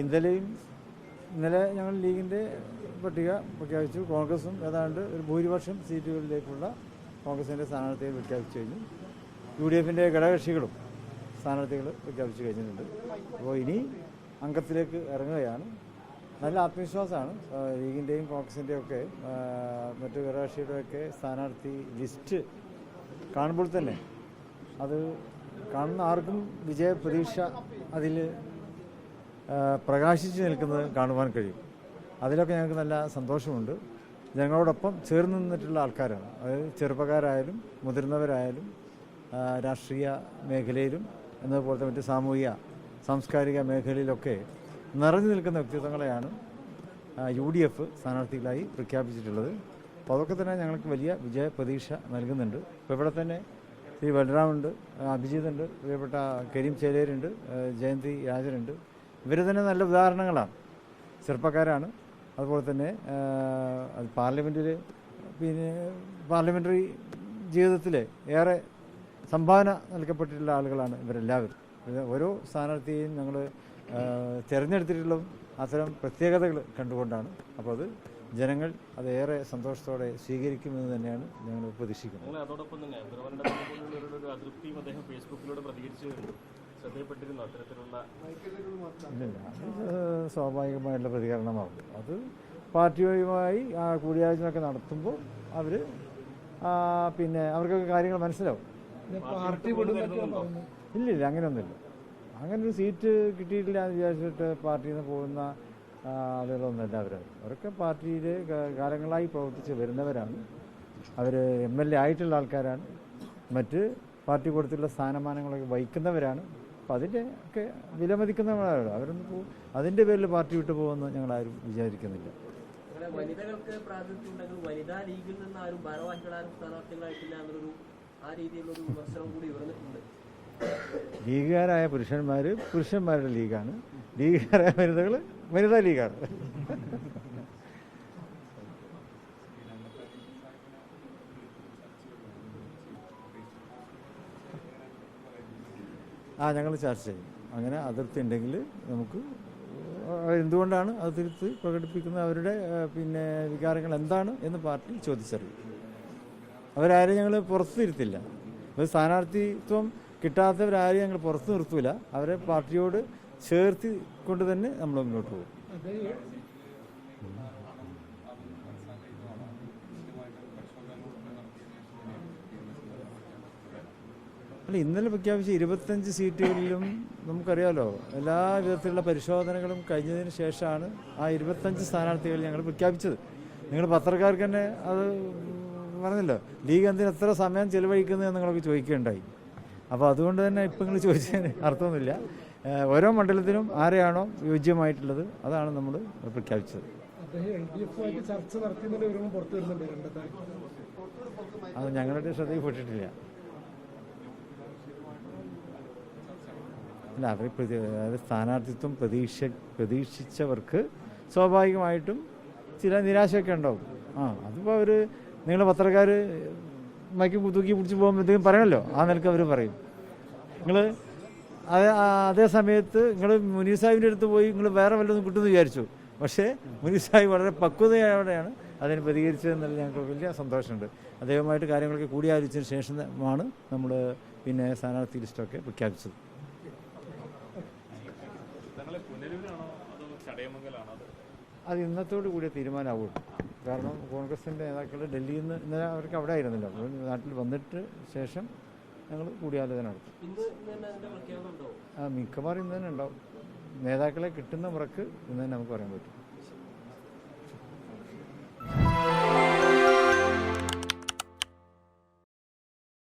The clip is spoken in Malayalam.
ഇന്നലെ ഞങ്ങൾ ലീഗിൻ്റെ പട്ടിക പ്രഖ്യാപിച്ചു. കോൺഗ്രസും ഏതാണ്ട് ഒരു ഭൂരിപക്ഷം സീറ്റുകളിലേക്കുള്ള കോൺഗ്രസിൻ്റെ സ്ഥാനാർത്ഥിയെ പ്രഖ്യാപിച്ചു കഴിഞ്ഞു. UDFിൻ്റെ ഘടകകക്ഷികളും സ്ഥാനാർത്ഥികൾ പ്രഖ്യാപിച്ചു കഴിഞ്ഞിട്ടുണ്ട്. അപ്പോൾ ഇനി അംഗത്തിലേക്ക് ഇറങ്ങുകയാണ്. നല്ല ആത്മവിശ്വാസമാണ്. ലീഗിൻ്റെയും കോൺഗ്രസിൻ്റെയും ഒക്കെ മറ്റു ഘടകകക്ഷിയുടെയൊക്കെ സ്ഥാനാർത്ഥി ലിസ്റ്റ് കാണുമ്പോൾ തന്നെ അത് കാണുന്ന ആർക്കും വിജയപ്രതീക്ഷ അതിൽ പ്രകാശിച്ചു നിൽക്കുന്നത് കാണുവാൻ കഴിയും. അതിലൊക്കെ ഞങ്ങൾക്ക് നല്ല സന്തോഷമുണ്ട്. ഞങ്ങളോടൊപ്പം ചേർന്ന് നിന്നിട്ടുള്ള ആൾക്കാരാണ്. അതായത് ചെറുപ്പക്കാരായാലും മുതിർന്നവരായാലും രാഷ്ട്രീയ മേഖലയിലും എന്നതുപോലത്തെ മറ്റ് സാമൂഹിക സാംസ്കാരിക മേഖലയിലൊക്കെ നിറഞ്ഞു നിൽക്കുന്ന വ്യക്തിത്വങ്ങളെയാണ് UDF സ്ഥാനാർത്ഥികളായി പ്രഖ്യാപിച്ചിട്ടുള്ളത്. അപ്പോൾ അതൊക്കെ തന്നെ ഞങ്ങൾക്ക് വലിയ വിജയപ്രതീക്ഷ നൽകുന്നുണ്ട്. ഇപ്പോൾ ഇവിടെ തന്നെ ശ്രീ ബലറാമുണ്ട്, അഭിജിത്തുണ്ട്, പ്രിയപ്പെട്ട കരീം ചേലേരുണ്ട്, ജയന്തി രാജനുണ്ട്. ഇവർ തന്നെ നല്ല ഉദാഹരണങ്ങളാണ്. ചെറുപ്പക്കാരാണ്. അതുപോലെ തന്നെ പാർലമെൻ്ററി ജീവിതത്തിൽ ഏറെ സംഭാവന നൽകപ്പെട്ടിട്ടുള്ള ആളുകളാണ് ഇവരെല്ലാവരും. ഓരോ സ്ഥാനാർത്ഥിയെയും ഞങ്ങൾ തിരഞ്ഞെടുത്തിട്ടുള്ള അത്തരം പ്രത്യേകതകൾ കണ്ടുകൊണ്ടാണ്. അപ്പോൾ അത് ജനങ്ങൾ അതേറെ സന്തോഷത്തോടെ സ്വീകരിക്കുമെന്ന് തന്നെയാണ് ഞങ്ങൾ പ്രതീക്ഷിക്കുന്നത്. അതോടൊപ്പം തന്നെ അതൃപ്തിയും അദ്ദേഹം ഫേസ്ബുക്കിലൂടെ പ്രതികരിച്ചു. ഇല്ല, അത് സ്വാഭാവികമായിട്ടുള്ള പ്രതികരണമാകും. അത് പാർട്ടിയുമായി കൂടിയാലോചനയൊക്കെ നടത്തുമ്പോൾ അവർ അവർക്കൊക്കെ കാര്യങ്ങൾ മനസ്സിലാവും. ഇല്ലില്ല, അങ്ങനെയൊന്നുമില്ല. അങ്ങനൊരു സീറ്റ് കിട്ടിയിട്ടില്ല എന്ന് വിചാരിച്ചിട്ട് പാർട്ടിയിൽ നിന്ന് പോകുന്ന ആളുകളൊന്നുമല്ല അവരൊക്കെ പാർട്ടിയിൽ കാലങ്ങളായി പ്രവർത്തിച്ച് വരുന്നവരാണ്. അവർ MLA ആയിട്ടുള്ള ആൾക്കാരാണ്. മറ്റ് പാർട്ടി കൊടുത്തുള്ള സ്ഥാനമാനങ്ങളൊക്കെ വഹിക്കുന്നവരാണ്. അപ്പോൾ അതിൻ്റെ ഒക്കെ വിലമതിക്കുന്നവരാണ്. അവരൊന്നും അതിൻ്റെ പേരിൽ പാർട്ടി വിട്ടു പോകുമെന്ന് ഞങ്ങളാരും വിചാരിക്കുന്നില്ല. വനിതകൾക്ക് പ്രാതിനിധ്യമുണ്ടെങ്കിൽ വനിതാ ലീഗിൽ നിന്ന് ആരും ഭാരവാഹികളാരും സ്ഥാനാർത്ഥികളായിട്ടില്ല എന്നൊരു ആ രീതിയിലുള്ള വിമർശനം കൂടി ഉയർന്നിട്ടുണ്ട്. ലീഗുകാരായ പുരുഷന്മാരുടെ ലീഗാണ്, ലീഗുകാരായ വനിതകൾ വനിതാ ലീഗാണ്. ഞങ്ങൾ ചർച്ച ചെയ്യും. അങ്ങനെ അതിർത്തി ഉണ്ടെങ്കിൽ നമുക്ക് എന്തുകൊണ്ടാണ് അതിർത്തി പ്രകടിപ്പിക്കുന്നത്, അവരുടെ വികാരങ്ങൾ എന്താണ് എന്ന് പാർട്ടി ചോദിച്ചറിയും. അവരാരും ഞങ്ങൾ പുറത്തു നിർത്തില്ല. ഒരു സ്ഥാനാർത്ഥിത്വം കിട്ടാത്തവരാരും ഞങ്ങൾ പുറത്തു നിർത്തൂല. അവരെ പാർട്ടിയോട് ചേർത്തി കൊണ്ട് തന്നെ നമ്മൾ മുന്നോട്ട് പോകും. അല്ല, ഇന്നലെ പ്രഖ്യാപിച്ച 25 സീറ്റുകളിലും നമുക്കറിയാമല്ലോ എല്ലാ വിധത്തിലുള്ള പരിശോധനകളും കഴിഞ്ഞതിന് ശേഷമാണ് ആ 25 സ്ഥാനാർത്ഥികൾ ഞങ്ങൾ പ്രഖ്യാപിച്ചത്. നിങ്ങൾ പത്രക്കാർക്ക് തന്നെ അത് പറഞ്ഞല്ലോ, ലീഗ് എന്തിന് എത്ര സമയം ചെലവഴിക്കുന്നത് എന്ന് നിങ്ങളൊക്കെ ചോദിക്കുകയുണ്ടായി. അപ്പോൾ അതുകൊണ്ട് തന്നെ ഇപ്പം നിങ്ങൾ ചോദിച്ചതിന് അർത്ഥമൊന്നുമില്ല. ഓരോ മണ്ഡലത്തിനും ആരെയാണോ യോജ്യമായിട്ടുള്ളത് അതാണ് നമ്മൾ പ്രഖ്യാപിച്ചത്. അത് ഞങ്ങളുടെ ശ്രദ്ധയിൽപ്പെട്ടിട്ടില്ല. അല്ല, അവർ അതായത് സ്ഥാനാർത്ഥിത്വം പ്രതീക്ഷിച്ചവർക്ക് സ്വാഭാവികമായിട്ടും ചില നിരാശയൊക്കെ ഉണ്ടാവും. അതിപ്പോൾ അവർ നിങ്ങൾ പത്രക്കാർ മൈക്ക് തൂക്കി പിടിച്ച് പോകുമ്പോൾ എന്തെങ്കിലും പറയണമല്ലോ, ആ നിലക്ക് അവർ പറയും. നിങ്ങൾ അതേ സമയത്ത് നിങ്ങൾ മുനീർ സാഹിബിൻ്റെ അടുത്ത് പോയി നിങ്ങൾ വേറെ വല്ലതും കിട്ടുമെന്ന് വിചാരിച്ചു. പക്ഷേ മുനീർ സാഹിബ് വളരെ പക്വതയോടെയാണ് അതിന് പ്രതികരിച്ചതെന്നുള്ള ഞങ്ങൾക്ക് വലിയ സന്തോഷമുണ്ട്. അദ്ദേഹവുമായിട്ട് കാര്യങ്ങളൊക്കെ കൂടിയാലോചിച്ചതിന് ശേഷമാണ് നമ്മൾ സ്ഥാനാർത്ഥി ലിസ്റ്റൊക്കെ പ്രഖ്യാപിച്ചത്. അത് ഇന്നത്തോടു കൂടിയ തീരുമാനമാവുള്ളൂ. കാരണം കോൺഗ്രസിൻ്റെ നേതാക്കൾ ഡൽഹിയിൽ നിന്ന് ഇന്നലെ അവർക്ക് അവിടെ ആയിരുന്നല്ലോ. അപ്പോൾ നാട്ടിൽ വന്നിട്ട് ശേഷം ഞങ്ങൾ കൂടിയാലോചന നടത്തും. മിക്കവാറും ഇന്ന് തന്നെ ഉണ്ടാവും. നേതാക്കളെ കിട്ടുന്ന മുറക്ക് ഇന്ന് തന്നെ നമുക്ക് പറയാൻ പറ്റും.